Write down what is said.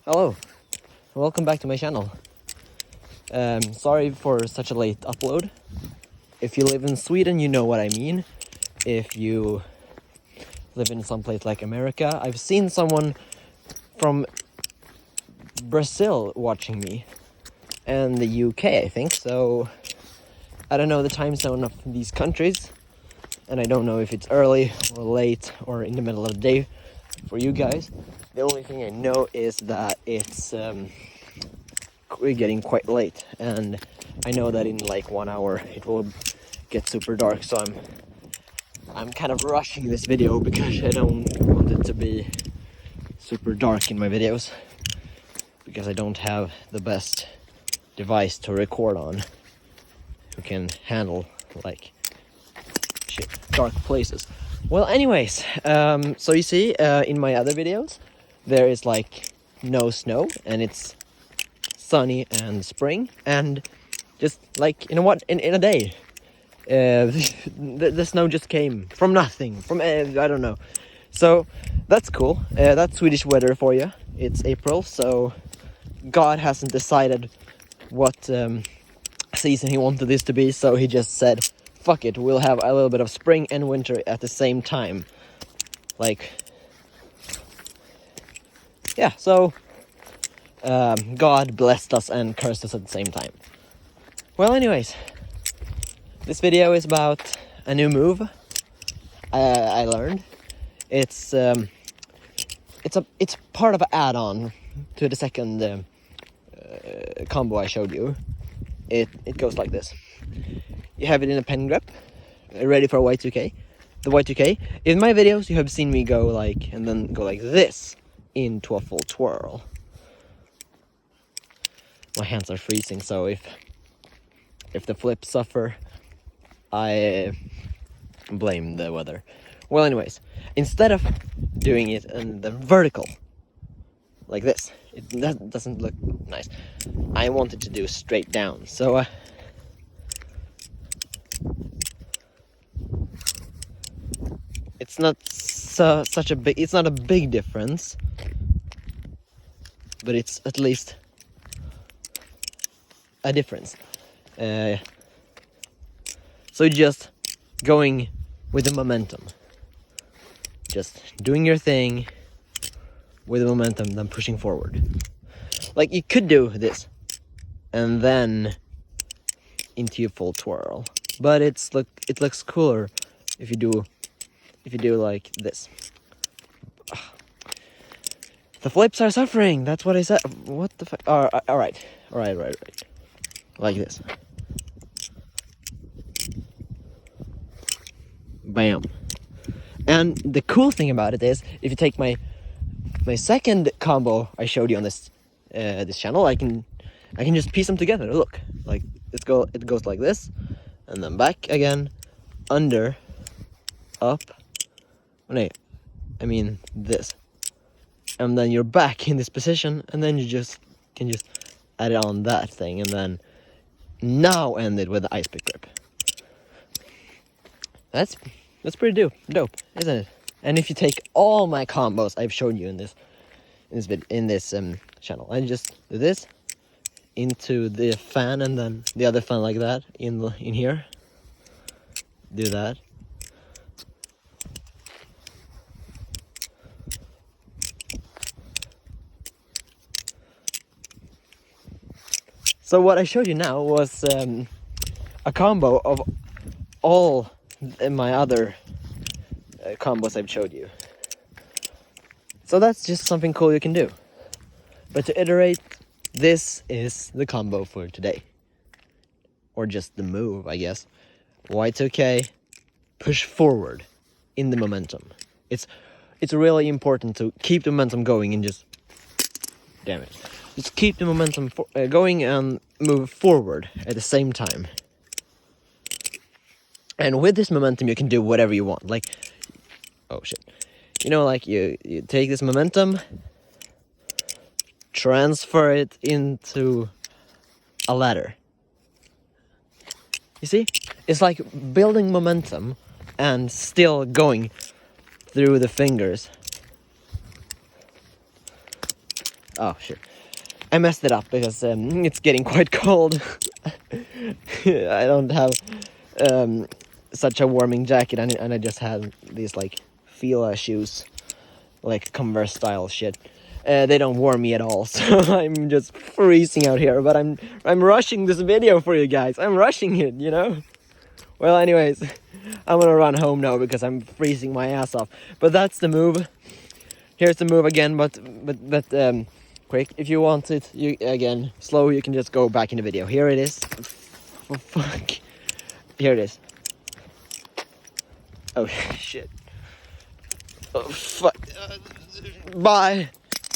Hello, welcome back to my channel. Sorry for such a late upload. If you live in Sweden, you know what I mean. If you live in some place like America, I've seen someone from Brazil watching me, and the UK, I think. So I don't know the time zone of these countries, and I don't know if it's early or late or in the middle of the day for you guys. The only thing I know is that it's getting quite late, and I know that in like 1 hour it will get super dark, so I'm kind of rushing this video because I don't want it to be super dark in my videos, because I don't have the best device to record on who can handle like shit, dark places. Well, anyways, so you see in my other videos there is like no snow and it's sunny and spring, and just like in a day the snow just came from nothing, from I don't know. So that's cool. That's Swedish weather for you. It's April, so God hasn't decided what season he wanted this to be, so he just said fuck it, we'll have a little bit of spring and winter at the same time. Like, yeah, so God blessed us and cursed us at the same time. Well, anyways, this video is about a new move I learned. It's part of an add-on to the second combo I showed you. It goes like this. You have it in a pen grip, ready for a Y2K. The Y2K. In my videos, you have seen me go like, and then go like this into a full twirl. My hands are freezing, so if the flips suffer, I blame the weather. Well, anyways, instead of doing it in the vertical, like this, that doesn't look nice. I wanted to do straight down, so it's not it's not a big difference, but it's at least a difference. So just going with the momentum, just doing your thing with the momentum, then pushing forward. Like, you could do this and then into your full twirl, but it looks cooler if you do like this. The flips are suffering. That's what I said. What the fuck? All right. Like this. Bam. And the cool thing about it is, if you take my second combo I showed you on this channel, I can just piece them together. Look, like it goes like this, and then back again, under, up. No, I mean this, and then you're back in this position, and then you can just add it on that thing, and then now end it with the ice pick grip. That's pretty dope, isn't it? And if you take all my combos I've shown you in this channel, I just do this into the fan, and then the other fan like that in here. Do that. So what I showed you now was a combo of all my other combos I've showed you. So that's just something cool you can do. But to iterate, this is the combo for today. Or just the move, I guess. Y2K, push forward in the momentum. It's really important to keep the momentum going and just... Damn it. Just keep the momentum going and move forward at the same time. And with this momentum, you can do whatever you want. Like, oh shit. You know, like you take this momentum, transfer it into a ladder. You see? It's like building momentum and still going through the fingers. Oh shit. I messed it up because it's getting quite cold. I don't have such a warming jacket, and I just have these like Fila shoes, like Converse style shit. They don't warm me at all, so I'm just freezing out here. But I'm rushing this video for you guys. I'm rushing it, you know. Well, anyways, I'm gonna run home now because I'm freezing my ass off. But that's the move. Here's the move again, but quick. If you want it, you again slow. You can just go back in the video. Here it is. Oh, fuck. Here it is. Oh shit. Oh fuck. Bye.